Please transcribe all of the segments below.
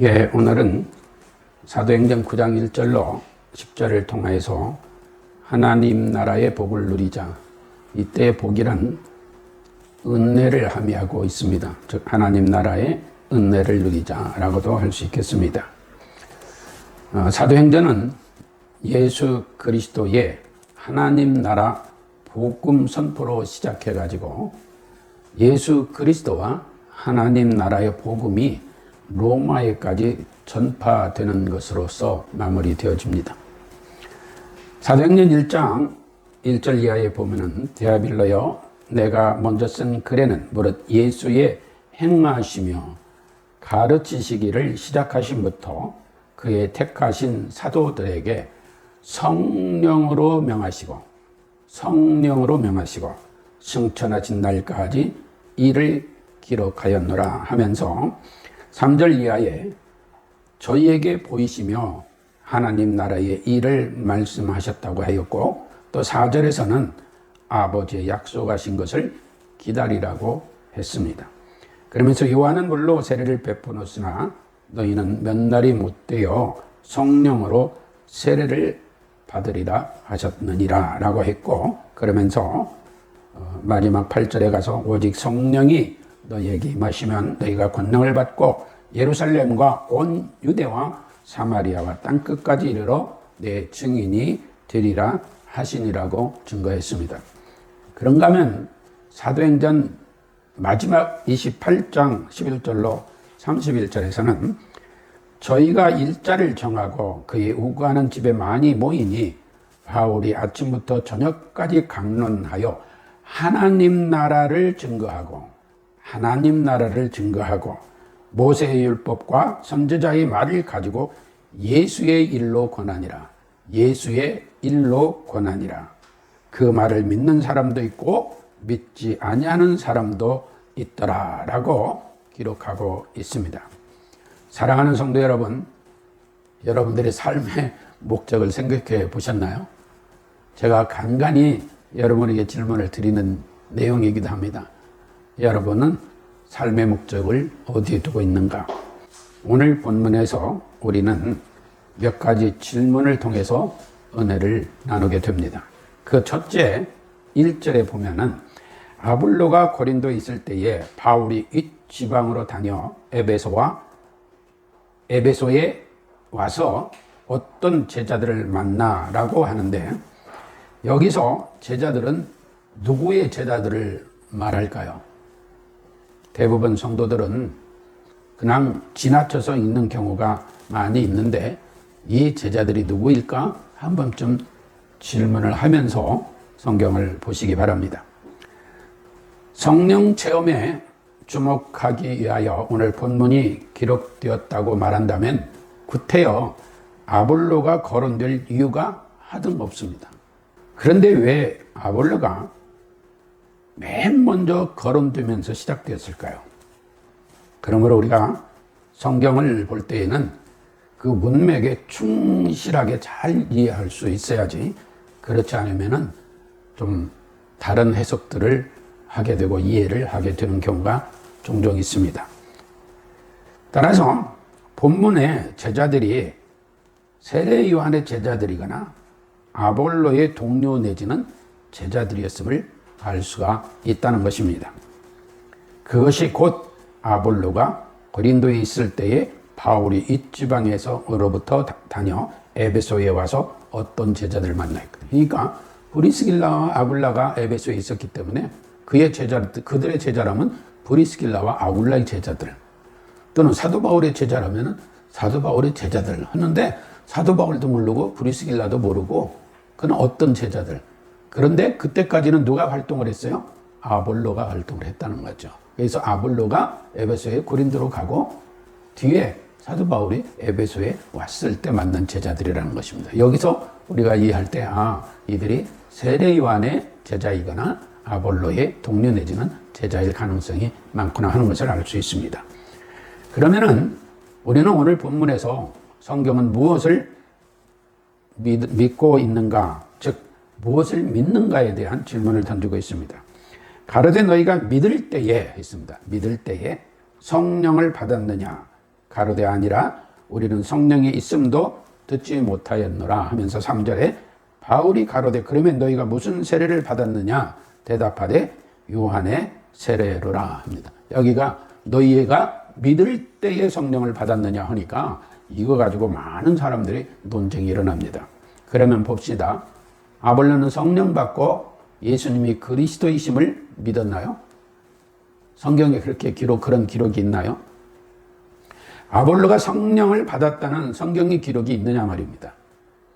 예, 오늘은 사도행전 9장 1절로 10절을 통해서 하나님 나라의 복을 누리자. 이때의 복이란 은혜를 함의하고 있습니다. 즉 하나님 나라의 은혜를 누리자라고도 할 수 있겠습니다. 사도행전은 예수 그리스도의 하나님 나라 복음 선포로 시작해가지고 예수 그리스도와 하나님 나라의 복음이 로마에까지 전파되는 것으로서 마무리되어집니다. 사도행전 1장 1절 이하에 보면은 데아빌로여 내가 먼저 쓴 글에는 무릇 예수의 행하시며 가르치시기를 시작하신부터 그의 택하신 사도들에게 성령으로 명하시고 승천하신 날까지 이를 기록하였노라 하면서 3절 이하에 저희에게 보이시며 하나님 나라의 일을 말씀하셨다고 하였고, 또 4절에서는 아버지의 약속하신 것을 기다리라고 했습니다. 그러면서 요한은 물로 세례를 베푸었으나 너희는 몇 날이 못되어 성령으로 세례를 받으리라 하셨느니라 라고 했고, 그러면서 마지막 8절에 가서 오직 성령이 너희에게 임하시면 너희가 권능을 받고 예루살렘과 온 유대와 사마리아와 땅끝까지 이르러 내 증인이 되리라 하시니라고 증거했습니다. 그런가 하면 사도행전 마지막 28장 11절로 31절에서는 저희가 일자를 정하고 그의 우거하는 집에 많이 모이니 바울이 아침부터 저녁까지 강론하여 하나님 나라를 증거하고 모세의 율법과 선지자의 말을 가지고 예수의 일로 권하니라. 그 말을 믿는 사람도 있고 믿지 아니하는 사람도 있더라 라고 기록하고 있습니다. 사랑하는 성도 여러분, 여러분들의 삶의 목적을 생각해 보셨나요? 제가 간간히 여러분에게 질문을 드리는 내용이기도 합니다. 여러분은 삶의 목적을 어디에 두고 있는가? 오늘 본문에서 우리는 몇 가지 질문을 통해서 은혜를 나누게 됩니다. 그 첫째 1절에 보면은 아볼로가 고린도에 있을 때에 바울이 윗지방으로 다녀 에베소에 와서 어떤 제자들을 만나라고 하는데, 여기서 제자들은 누구의 제자들을 말할까요? 대부분 성도들은 그냥 지나쳐서 읽는 경우가 많이 있는데, 이 제자들이 누구일까? 한 번쯤 질문을 하면서 성경을 보시기 바랍니다. 성령 체험에 주목하기 위하여 오늘 본문이 기록되었다고 말한다면 구태여 아볼로가 거론될 이유가 하등 없습니다. 그런데 왜 아볼로가 맨 먼저 거론되면서 시작되었을까요? 그러므로 우리가 성경을 볼 때에는 그 문맥에 충실하게 잘 이해할 수 있어야지, 그렇지 않으면 좀 다른 해석들을 하게 되고 이해를 하게 되는 경우가 종종 있습니다. 따라서 본문의 제자들이 세례 요한의 제자들이거나 아볼로의 동료 내지는 제자들이었음을 알 수가 있다는 것입니다. 그것이 곧 아볼로가 고린도에 있을 때에 바울이 윗지방에서로부터 다녀 에베소에 와서 어떤 제자들을 만나있거든요. 그러니까 브리스길라와 아굴라가 에베소에 있었기 때문에 그들의 제자라면 브리스길라와 아굴라의 제자들, 또는 사도 바울의 제자라면 사도 바울의 제자들 하는데, 사도 바울도 모르고 브리스길라도 모르고 그는 어떤 제자들. 그런데 그때까지는 누가 활동을 했어요? 아볼로가 활동을 했다는 거죠. 그래서 아볼로가 에베소에 고린도로 가고 뒤에 사도 바울이 에베소에 왔을 때 만난 제자들이라는 것입니다. 여기서 우리가 이해할 때 이들이 세례 요한의 제자이거나 아볼로의 동료 내지는 제자일 가능성이 많구나 하는 것을 알 수 있습니다. 그러면은 우리는 오늘 본문에서 성경은 무엇을 믿고 있는가, 즉 무엇을 믿는가에 대한 질문을 던지고 있습니다. 가로되 너희가 믿을 때에 있습니다. 믿을 때에 성령을 받았느냐? 가로되 아니라 우리는 성령이 있음도 듣지 못하였노라 하면서 3절에 바울이 가로되 그러면 너희가 무슨 세례를 받았느냐 대답하되 요한의 세례로라 합니다. 여기가 너희가 믿을 때에 성령을 받았느냐 하니까 이거 가지고 많은 사람들이 논쟁이 일어납니다. 그러면 봅시다. 아볼로는 성령 받고 예수님이 그리스도이심을 믿었나요? 성경에 그런 기록이 있나요? 아볼로가 성령을 받았다는 성경의 기록이 있느냐 말입니다.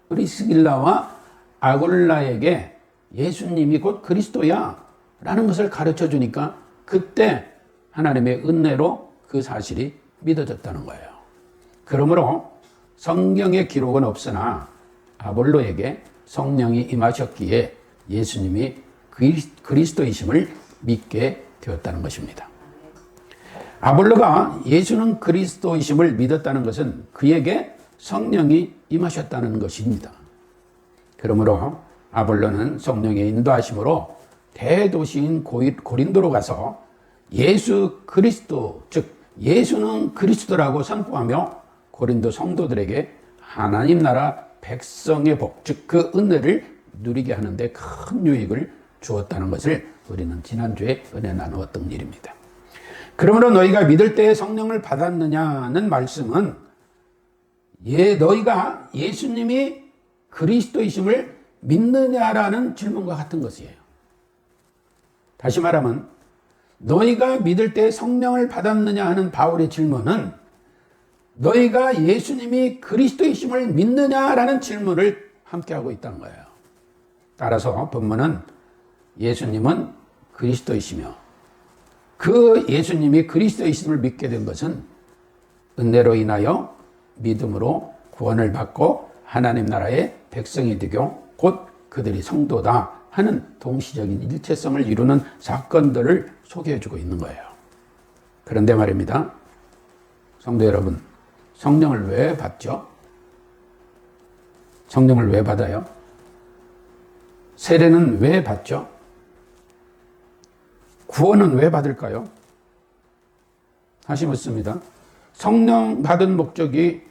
프리스길라와 아굴라에게 예수님이 곧 그리스도야 라는 것을 가르쳐 주니까 그때 하나님의 은혜로 그 사실이 믿어졌다는 거예요. 그러므로 성경의 기록은 없으나 아볼로에게 성령이 임하셨기에 예수님이 그리스도이심을 믿게 되었다는 것입니다. 아볼로가 예수는 그리스도이심을 믿었다는 것은 그에게 성령이 임하셨다는 것입니다. 그러므로 아볼로는 성령의 인도하심으로 대도시인 고린도로 가서 예수 그리스도, 즉 예수는 그리스도라고 선포하며 고린도 성도들에게 하나님 나라 백성의 복, 즉 그 은혜를 누리게 하는데 큰 유익을 주었다는 것을 우리는 지난주에 은혜 나누었던 일입니다. 그러므로 너희가 믿을 때에 성령을 받았느냐는 말씀은 너희가 예수님이 그리스도이심을 믿느냐라는 질문과 같은 것이에요. 다시 말하면 너희가 믿을 때 성령을 받았느냐 하는 바울의 질문은 너희가 예수님이 그리스도이심을 믿느냐라는 질문을 함께하고 있다는 거예요. 따라서 본문은 예수님은 그리스도이시며 그 예수님이 그리스도이심을 믿게 된 것은 은혜로 인하여 믿음으로 구원을 받고 하나님 나라의 백성이 되고 곧 그들이 성도다 하는 동시적인 일체성을 이루는 사건들을 소개해주고 있는 거예요. 그런데 말입니다. 성도 여러분, 성령을 왜 받죠? 성령을 왜 받아요? 세례는 왜 받죠? 구원은 왜 받을까요? 다시 묻습니다. 성령 받은 목적이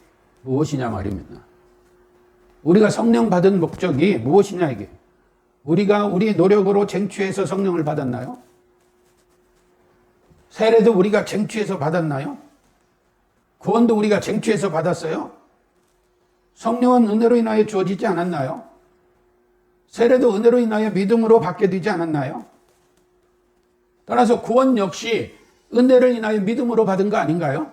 무엇이냐 말입니다. 우리가 성령 받은 목적이 무엇이냐 이게. 우리가 우리 노력으로 쟁취해서 성령을 받았나요? 세례도 우리가 쟁취해서 받았나요? 구원도 우리가 쟁취해서 받았어요? 성령은 은혜로 인하여 주어지지 않았나요? 세례도 은혜로 인하여 믿음으로 받게 되지 않았나요? 따라서 구원 역시 은혜를 인하여 믿음으로 받은 거 아닌가요?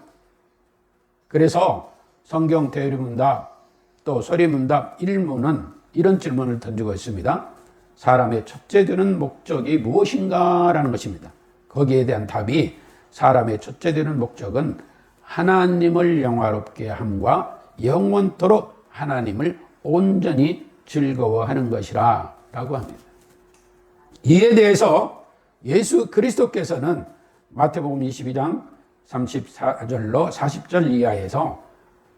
그래서 성경 대리문답 또 서리문답 1문은 이런 질문을 던지고 있습니다. 사람의 첫째 되는 목적이 무엇인가? 라는 것입니다. 거기에 대한 답이 사람의 첫째 되는 목적은 하나님을 영화롭게 함과 영원토록 하나님을 온전히 즐거워하는 것이라 라고 합니다. 이에 대해서 예수 그리스도께서는 마태복음 22장 34절로 40절 이하에서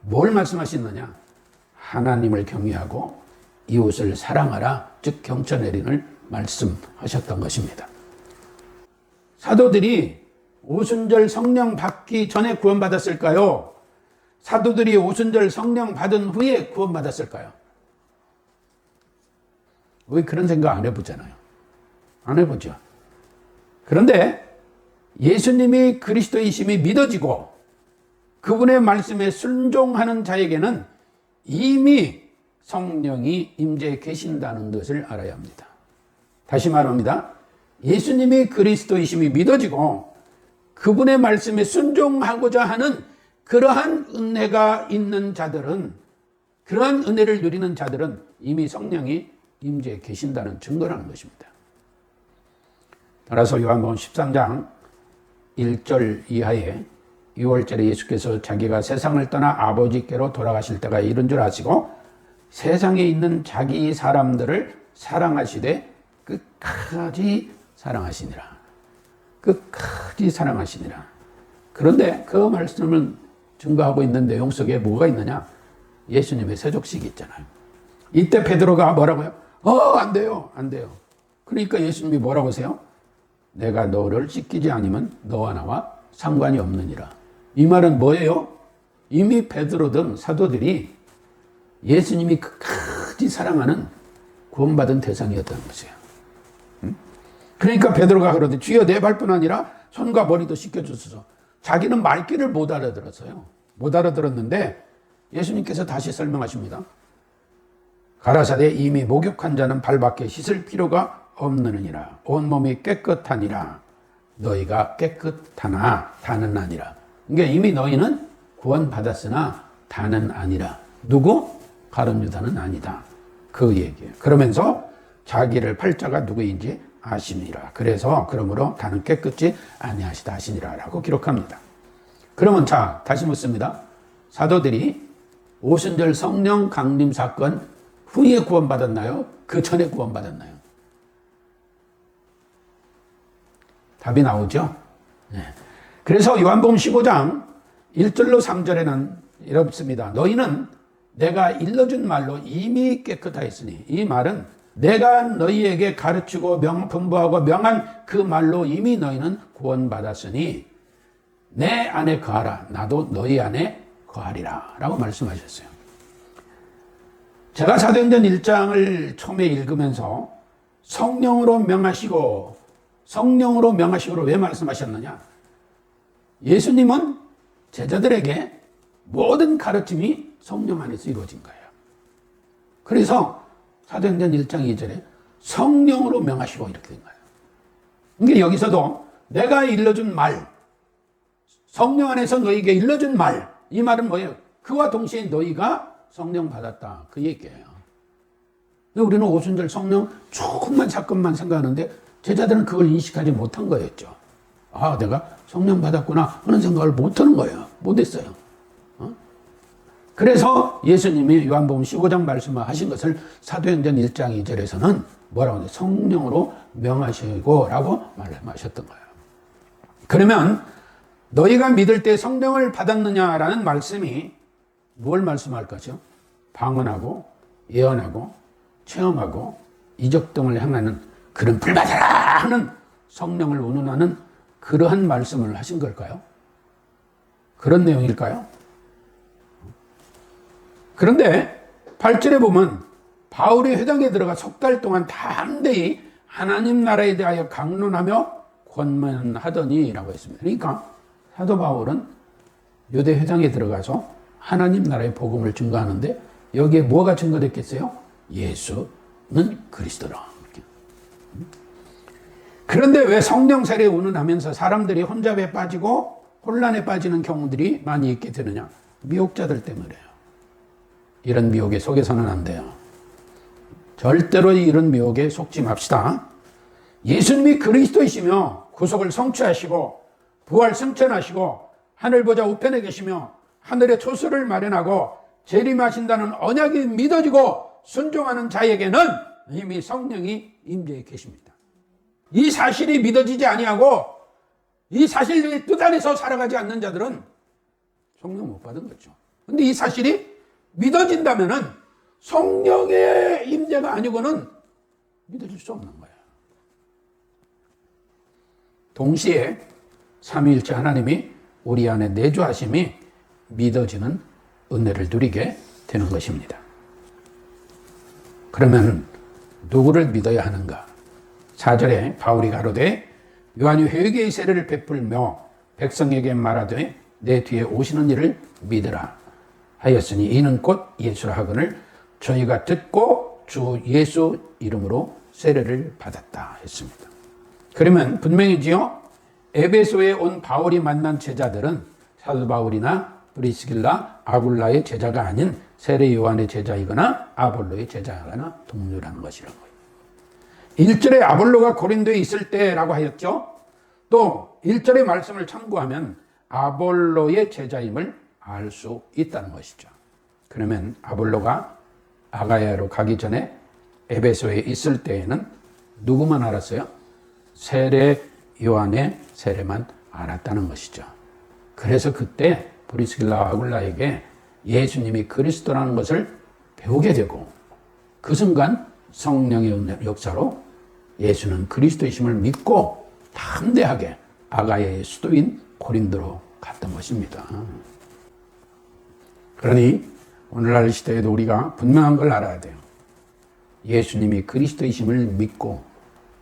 뭘 말씀하시느냐? 하나님을 경외하고 이웃을 사랑하라, 즉 경천애린을 말씀하셨던 것입니다. 사도들이 오순절 성령 받기 전에 구원받았을까요? 사도들이 오순절 성령 받은 후에 구원받았을까요? 왜 그런 생각 안 해보잖아요. 안 해보죠. 그런데 예수님이 그리스도이심이 믿어지고 그분의 말씀에 순종하는 자에게는 이미 성령이 임재해 계신다는 것을 알아야 합니다. 다시 말합니다. 예수님이 그리스도이심이 믿어지고 그분의 말씀에 순종하고자 하는 그러한 은혜가 있는 자들은, 그러한 은혜를 누리는 자들은 이미 성령이 임재해 계신다는 증거라는 것입니다. 따라서 요한복음 13장 1절 이하에 6월절에 예수께서 자기가 세상을 떠나 아버지께로 돌아가실 때가 이른 줄 아시고 세상에 있는 자기 사람들을 사랑하시되 끝까지 사랑하시니라. 끝까지 사랑하시니라. 그런데 그 말씀을 증거하고 있는 내용 속에 뭐가 있느냐? 예수님의 세족식이 있잖아요. 이때 베드로가 뭐라고요? 안 돼요. 안 돼요. 그러니까 예수님이 뭐라고 하세요? 내가 너를 씻기지 아니면 너와 나와 상관이 없느니라. 이 말은 뭐예요? 이미 베드로 등 사도들이 예수님이 끝까지 사랑하는 구원받은 대상이었다는 것이에요. 그러니까 베드로가 그러더니 주여 내 발뿐 아니라 손과 머리도 씻겨주소서. 자기는 말귀를 못 알아들었어요. 못 알아들었는데 예수님께서 다시 설명하십니다. 가라사대 이미 목욕한 자는 발밖에 씻을 필요가 없느니라. 온몸이 깨끗하니라. 너희가 깨끗하나 다는 아니라. 그러니까 이미 너희는 구원받았으나 다는 아니라. 누구? 가룟 유다는 아니다. 그 얘기예요. 그러면서 자기를 팔자가 누구인지 아시니라. 그래서 그러므로 다는 깨끗이 아니하시다 하시니라 라고 기록합니다. 그러면 자 다시 묻습니다. 사도들이 오순절 성령 강림 사건 후에 구원받았나요? 그 전에 구원받았나요? 답이 나오죠. 네. 그래서 요한복음 15장 1절로 3절에는 이렇습니다. 너희는 내가 일러준 말로 이미 깨끗하였으니, 이 말은 내가 너희에게 가르치고 분부하고 명한 그 말로 이미 너희는 구원받았으니 내 안에 거하라. 나도 너희 안에 거하리라 라고 말씀하셨어요. 제가 사도행전 1장을 처음에 읽으면서 성령으로 명하시고 왜 말씀하셨느냐? 예수님은 제자들에게 모든 가르침이 성령 안에서 이루어진 거예요. 그래서 사도행전 1장 2절에 성령으로 명하시고 이렇게 된 거예요. 그러니까 여기서도 내가 일러준 말, 성령 안에서 너희에게 일러준 말, 이 말은 뭐예요? 그와 동시에 너희가 성령 받았다. 그 얘기예요. 우리는 오순절 성령 조금만 사건만 생각하는데 제자들은 그걸 인식하지 못한 거였죠. 아, 내가 성령 받았구나 하는 생각을 못하는 거예요. 못했어요. 그래서 예수님이 요한복음 15장 말씀하신 것을 사도행전 1장 2절에서는 뭐라고 하냐? 성령으로 명하시고 라고 말씀하셨던 거예요. 그러면 너희가 믿을 때 성령을 받았느냐라는 말씀이 뭘 말씀할 거죠? 방언하고 예언하고 체험하고 이적 등을 행하는 그런 불받아라 하는 성령을 운운하는 그러한 말씀을 하신 걸까요? 그런 내용일까요? 그런데 8절에 보면 바울이 회당에 들어가 석 달 동안 담대히 하나님 나라에 대하여 강론하며 권면하더니 라고 했습니다. 그러니까 사도 바울은 유대 회당에 들어가서 하나님 나라의 복음을 증거하는데 여기에 뭐가 증거됐겠어요? 예수는 그리스도라. 그런데 왜 성령 세례 운운하면서 사람들이 혼잡에 빠지고 혼란에 빠지는 경우들이 많이 있게 되느냐? 미혹자들 때문에요. 이런 미혹에 속에서는 안 돼요. 절대로 이런 미혹에 속지 맙시다. 예수님이 그리스도이시며 구속을 성취하시고 부활 승천하시고 하늘 보좌 우편에 계시며 하늘의 초소를 마련하고 재림하신다는 언약이 믿어지고 순종하는 자에게는 이미 성령이 임재해 계십니다. 이 사실이 믿어지지 아니하고 이 사실의 뜻 안에서 살아가지 않는 자들은 성령 못 받은 거죠. 근데 이 사실이 믿어진다면은 성령의 임재가 아니고는 믿어질 수 없는 거예요. 동시에 삼위일체 하나님이 우리 안에 내주하심이 믿어지는 은혜를 누리게 되는 것입니다. 그러면 누구를 믿어야 하는가? 4절에 바울이 가로되 요한이 회개의 세례를 베풀며 백성에게 말하되 내 뒤에 오시는 이를 믿으라 하였으니 이는 곧 예수라 하거늘 저희가 듣고 주 예수 이름으로 세례를 받았다 했습니다. 그러면 분명히지요. 에베소에 온 바울이 만난 제자들은 사도 바울이나 브리스길라, 아굴라의 제자가 아닌 세례 요한의 제자이거나 아볼로의 제자거나 동료라는 것이라는 거예요. 1절에 아볼로가 고린도에 있을 때라고 하였죠. 또 1절의 말씀을 참고하면 아볼로의 제자임을 알 수 있다는 것이죠. 그러면 아볼로가 아가야로 가기 전에 에베소에 있을 때에는 누구만 알았어요? 세례 요한의 세례만 알았다는 것이죠. 그래서 그때 브리스길라 아굴라에게 예수님이 그리스도라는 것을 배우게 되고 그 순간 성령의 역사로 예수는 그리스도이심을 믿고 담대하게 아가야의 수도인 고린도로 갔던 것입니다. 그러니 오늘날 시대에도 우리가 분명한 걸 알아야 돼요. 예수님이 그리스도이심을 믿고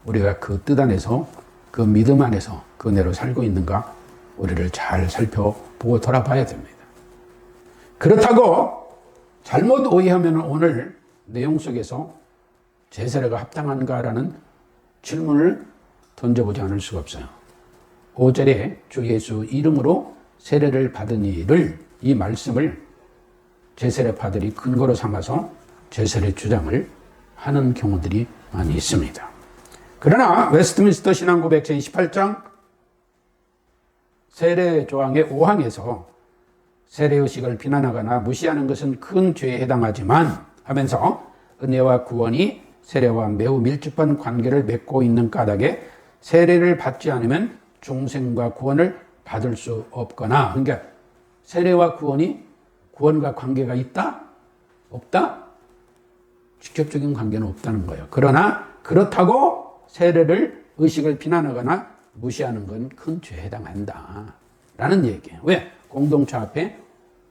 우리가 그 뜻 안에서, 그 믿음 안에서 그 은혜로 살고 있는가 우리를 잘 살펴보고 돌아봐야 됩니다. 그렇다고 잘못 오해하면 오늘 내용 속에서 제 세례가 합당한가라는 질문을 던져보지 않을 수가 없어요. 5절에 주 예수 이름으로 세례를 받은 이를, 이 말씀을 제세례파들이 근거로 삼아서 제세례 주장을 하는 경우들이 많이 있습니다. 그러나 웨스트민스터 신앙고백 제28장 세례 조항의 5항에서 세례의식을 비난하거나 무시하는 것은 큰 죄에 해당하지만 하면서 은혜와 구원이 세례와 매우 밀접한 관계를 맺고 있는 까닭에 세례를 받지 않으면 중생과 구원을 받을 수 없거나, 그러니까 세례와 구원과 관계가 있다? 없다? 직접적인 관계는 없다는 거예요. 그러나 그렇다고 세례를 의식을 비난하거나 무시하는 건 큰 죄에 해당한다 라는 얘기예요. 왜? 공동체 앞에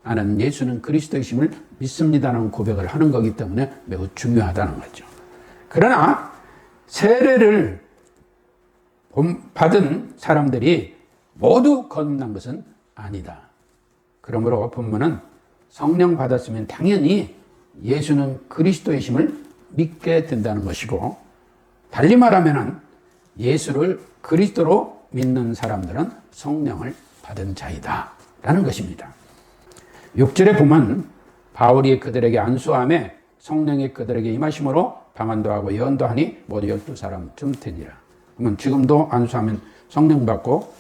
나는 예수는 그리스도이심을 믿습니다라는 고백을 하는 거기 때문에 매우 중요하다는 거죠. 그러나 세례를 받은 사람들이 모두 거듭난 것은 아니다. 그러므로 본문은 성령 받았으면 당연히 예수는 그리스도이심을 믿게 된다는 것이고, 달리 말하면 예수를 그리스도로 믿는 사람들은 성령을 받은 자이다 라는 것입니다. 6절에 보면 바울이 그들에게 안수함에 성령이 그들에게 임하심으로 방언도 하고 예언도 하니 모두 12사람쯤 되니라. 그러면 지금도 안수하면 성령 받고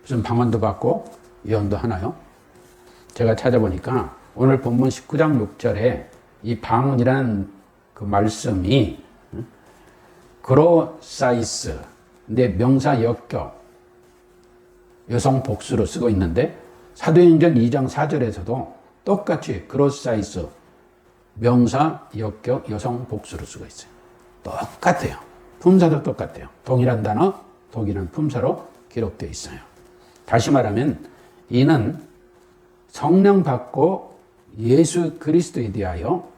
무슨 방언도 받고 예언도 하나요? 제가 찾아보니까 오늘 본문 19장 6절에 이 방언이라는 그 말씀이 그로사이스, 근데 명사 역격, 여성 복수로 쓰고 있는데 사도행전 2장 4절에서도 똑같이 그로사이스, 명사 역격, 여성 복수로 쓰고 있어요. 똑같아요. 품사도 똑같아요. 동일한 단어, 동일한 품사로 기록되어 있어요. 다시 말하면 이는 성령 받고 예수 그리스도에 대하여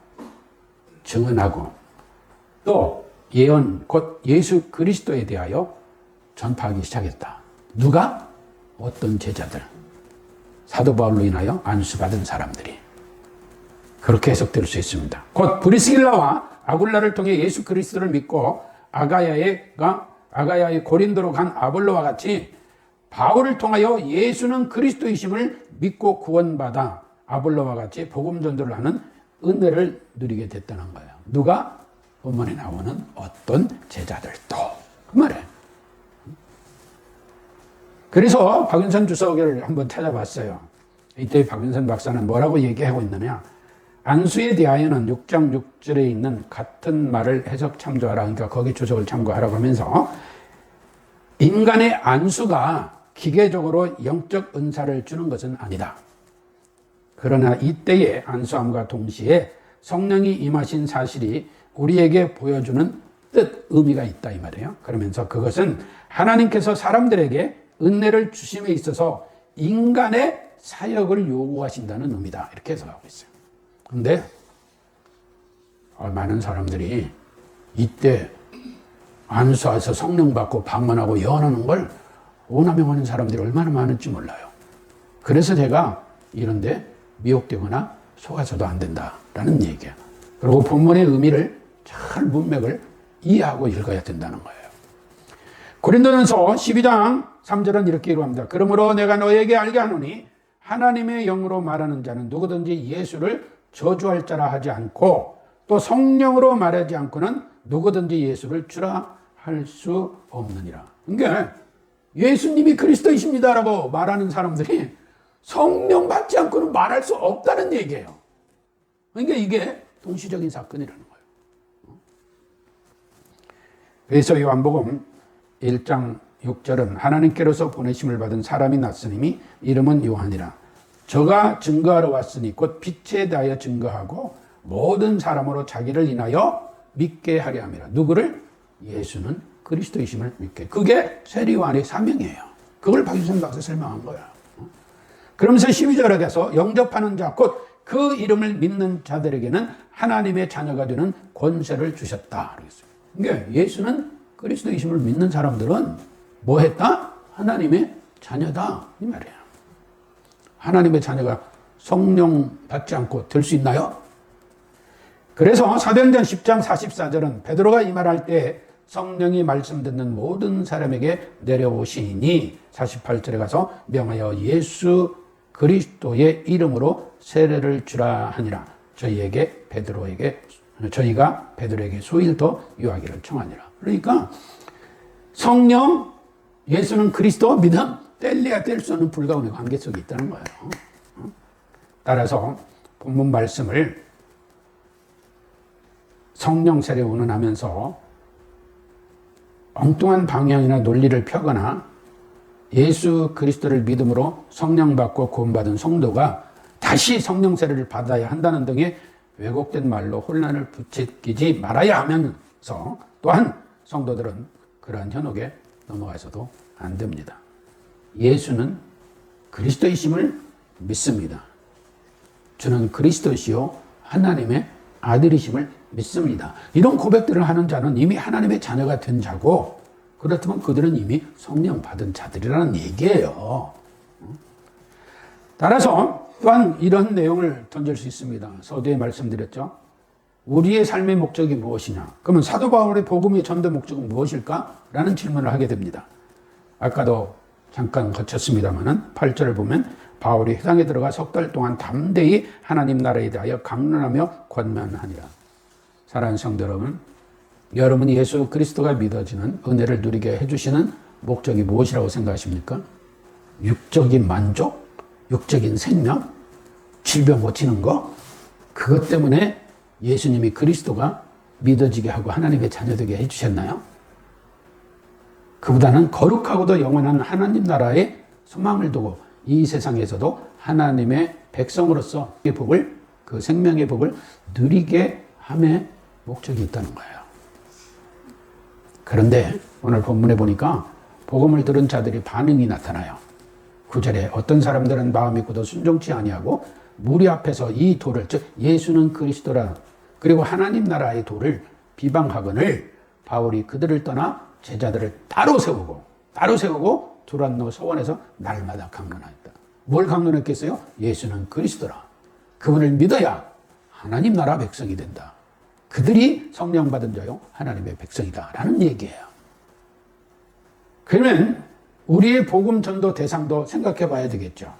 증언하고 또 예언, 곧 예수 그리스도에 대하여 전파하기 시작했다. 누가? 어떤 제자들. 사도 바울로 인하여 안수받은 사람들이. 그렇게 해석될 수 있습니다. 곧 브리스길라와 아굴라를 통해 예수 그리스도를 믿고 아가야의 고린도로 간 아볼로와 같이 바울을 통하여 예수는 그리스도이심을 믿고 구원받아 아볼로와 같이 복음 전도를 하는 은혜를 누리게 됐다는 거예요. 누가? 본문에 나오는 어떤 제자들도. 그 말이에요. 그래서 박윤선 주석을 한번 찾아봤어요. 이때 박윤선 박사는 뭐라고 얘기하고 있느냐. 안수에 대하여는 6장 6절에 있는 같은 말을 해석 참조하라. 그러니까 거기 주석을 참고하라고 하면서 인간의 안수가 기계적으로 영적 은사를 주는 것은 아니다. 그러나 이때의 안수함과 동시에 성령이 임하신 사실이 우리에게 보여주는 뜻, 의미가 있다 이 말이에요. 그러면서 그것은 하나님께서 사람들에게 은혜를 주심에 있어서 인간의 사역을 요구하신다는 의미다. 이렇게 해석하고 있어요. 그런데 많은 사람들이 이때 안수해서 성령 받고 방언하고 예언하는 걸 오남용하는 사람들이 얼마나 많은지 몰라요. 그래서 제가 이런데 미혹되거나 속아서도 안 된다라는 얘기예요. 그리고 본문의 의미를 잘 문맥을 이해하고 읽어야 된다는 거예요. 고린도전서 12장 3절은 이렇게 기록합니다. 그러므로 내가 너에게 알게 하노니 하나님의 영으로 말하는 자는 누구든지 예수를 저주할 자라 하지 않고 또 성령으로 말하지 않고는 누구든지 예수를 주라 할 수 없느니라. 그러니까 예수님이 그리스도이십니다라고 말하는 사람들이 성령 받지 않고는 말할 수 없다는 얘기예요. 그러니까 이게 동시적인 사건이라는 거예요. 그래서 요한복음 1장 6절은 하나님께로서 보내심을 받은 사람이 났으니 이름은 요한이라. 저가 증거하러 왔으니 곧 빛에 대하여 증거하고 모든 사람으로 자기를 인하여 믿게 하려 함이라. 누구를? 예수는 그리스도이심을 믿게. 그게 세례요한의 사명이에요. 그걸 박유선 박사 설명한 거야. 그러면서 12절에 가서 영접하는 자 곧 그 이름을 믿는 자들에게는 하나님의 자녀가 되는 권세를 주셨다. 그러니까 예수는 그리스도이심을 믿는 사람들은 뭐 했다? 하나님의 자녀다 이 말이에요. 하나님의 자녀가 성령 받지 않고 될 수 있나요? 그래서 사도행전 10장 44절은 베드로가 이 말할 때 성령이 말씀 듣는 모든 사람에게 내려오시니 48절에 가서 명하여 예수 그리스도의 이름으로 세례를 주라 하니라. 저희가 베드로에게 소일 더 유하기를 청하니라. 그러니까 성령, 예수는 그리스도, 믿음, 뗄래야 뗄 수 없는 불가운의 관계 속에 있다는 거예요. 따라서 본문 말씀을 성령 세례 운운하면서 엉뚱한 방향이나 논리를 펴거나 예수 그리스도를 믿음으로 성령 받고 구원받은 성도가 다시 성령 세례를 받아야 한다는 등의 왜곡된 말로 혼란을 부추기지 말아야 하면서 또한 성도들은 그러한 현혹에 넘어가서도 안 됩니다. 예수는 그리스도이심을 믿습니다. 주는 그리스도시요 하나님의 아들이심을 믿습니다. 이런 고백들을 하는 자는 이미 하나님의 자녀가 된 자고 그렇다면 그들은 이미 성령 받은 자들이라는 얘기예요. 따라서 또한 이런 내용을 던질 수 있습니다. 서두에 말씀드렸죠. 우리의 삶의 목적이 무엇이냐? 그러면 사도 바울의 복음의 전도 목적은 무엇일까? 라는 질문을 하게 됩니다. 아까도 잠깐 거쳤습니다만 8절을 보면 바울이 회당에 들어가 석 달 동안 담대히 하나님 나라에 대하여 강론하며 권면하니라. 사랑하는 성도 여러분, 여러분이 예수 그리스도가 믿어지는 은혜를 누리게 해주시는 목적이 무엇이라고 생각하십니까? 육적인 만족? 육적인 생명? 질병 고치는 거? 그것 때문에 예수님이 그리스도가 믿어지게 하고 하나님의 자녀되게 해주셨나요? 그보다는 거룩하고도 영원한 하나님 나라에 소망을 두고 이 세상에서도 하나님의 백성으로서 그 생명의 복을 누리게 함의 목적이 있다는 거예요. 그런데 오늘 본문에 보니까 복음을 들은 자들이 반응이 나타나요. 9절에 어떤 사람들은 마음이 굳어 순종치 아니하고 무리 앞에서 이 도를, 즉 예수는 그리스도라 그리고 하나님 나라의 도를 비방하거늘 바울이 그들을 떠나 제자들을 따로 세우고 두란노 서원에서 날마다 강론하였다. 뭘 강론했겠어요? 예수는 그리스도라. 그분을 믿어야 하나님 나라 백성이 된다. 그들이 성령 받은 자요 하나님의 백성이다 라는 얘기예요. 그러면 우리의 복음 전도 대상도 생각해 봐야 되겠죠.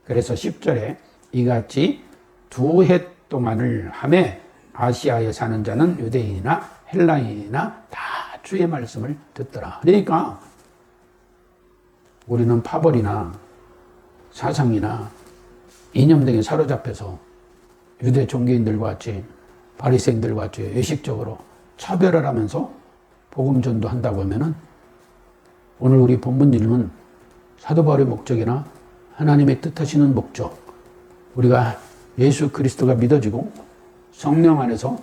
그래서 10절에 이같이 2해 동안을 하매 아시아에 사는 자는 유대인이나 헬라인이나 다 주의 말씀을 듣더라. 그러니까 우리는 파벌이나 사상이나 이념 등에 사로잡혀서 유대 종교인들과 같이 바리새인들과 같이 의식적으로 차별을 하면서 복음 전도한다고 하면은 오늘 우리 본문 일은 사도 바울의 목적이나 하나님의 뜻하시는 목적, 우리가 예수 그리스도가 믿어지고 성령 안에서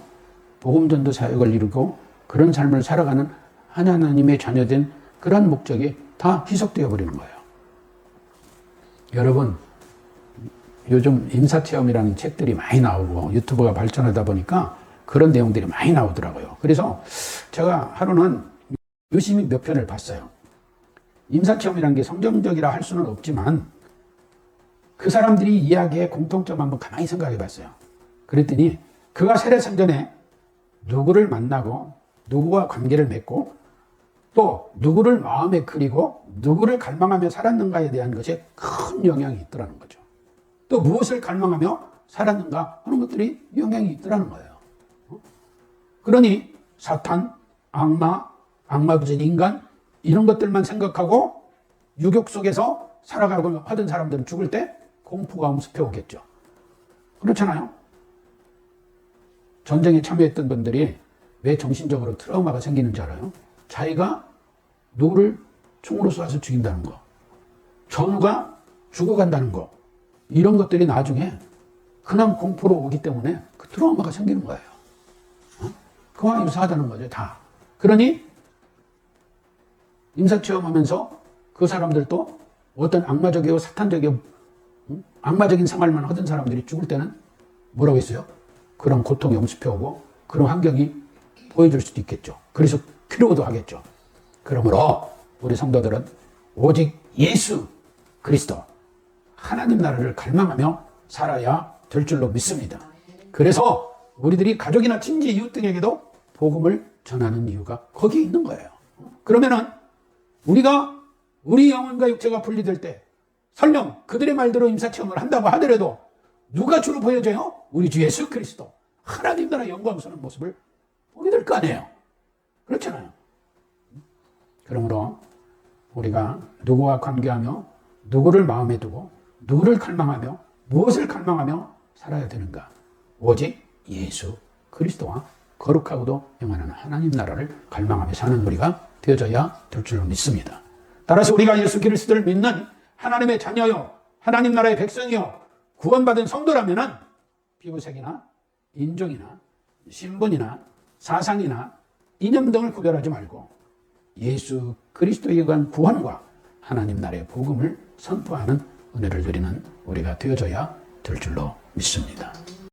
복음 전도 사역을 이루고 그런 삶을 살아가는 하나님의 자녀된 그런 목적이 다 희석되어 버리는 거예요. 여러분, 요즘 임사체험이라는 책들이 많이 나오고 유튜브가 발전하다 보니까 그런 내용들이 많이 나오더라고요. 그래서 제가 하루는 유심히 몇 편을 봤어요. 임사체험이라는 게 성경적이라 할 수는 없지만 그 사람들이 이야기의 공통점 한번 가만히 생각해 봤어요. 그랬더니 그가 세례성전에 누구를 만나고 누구와 관계를 맺고 또 누구를 마음에 그리고 누구를 갈망하며 살았는가에 대한 것에 큰 영향이 있더라는 거죠. 또 무엇을 갈망하며 살았는가 하는 것들이 영향이 있더라는 거예요. 그러니 사탄, 악마 부진 인간 이런 것들만 생각하고 유욕 속에서 살아가고 하던 사람들은 죽을 때 공포가 엄습해 오겠죠. 그렇잖아요. 전쟁에 참여했던 분들이 왜 정신적으로 트라우마가 생기는지 알아요? 자기가 누구를 총으로 쏴서 죽인다는 거, 전우가 죽어간다는 거, 이런 것들이 나중에 그냥 공포로 오기 때문에 그 트라우마가 생기는 거예요. 그와 유사하다는 거죠, 다. 그러니 임사체험하면서 그 사람들도 어떤 악마적이고 사탄적이고 악마적인 생활만 하던 사람들이 죽을 때는 뭐라고 했어요? 그런 고통이 엄습해오고 그런 환경이 보여줄 수도 있겠죠. 그래서 필요도 하겠죠. 그러므로 우리 성도들은 오직 예수 그리스도 하나님 나라를 갈망하며 살아야 될 줄로 믿습니다. 그래서 우리들이 가족이나 친지 이웃 등에게도 복음을 전하는 이유가 거기에 있는 거예요. 그러면은 우리가 우리 영혼과 육체가 분리될 때 설령 그들의 말대로 임사체험을 한다고 하더라도 누가 주로 보여져요? 우리 주 예수 그리스도 하나님 나라 영광스러운 모습을 보게 될 거 아니에요. 그렇잖아요. 그러므로 우리가 누구와 관계하며 누구를 마음에 두고 누구를 갈망하며 무엇을 갈망하며 살아야 되는가? 오직 예수 그리스도와 거룩하고도 영원한 하나님 나라를 갈망하며 사는 우리가 되어져야 될 줄로 믿습니다. 따라서 우리가 예수 그리스도를 믿는 하나님의 자녀요 하나님 나라의 백성이요 구원받은 성도라면은 피부색이나 인종이나 신분이나 사상이나 이념 등을 구별하지 말고 예수 그리스도에 의한 구원과 하나님 나라의 복음을 선포하는 은혜를 누리는 우리가 되어져야 될 줄로 믿습니다.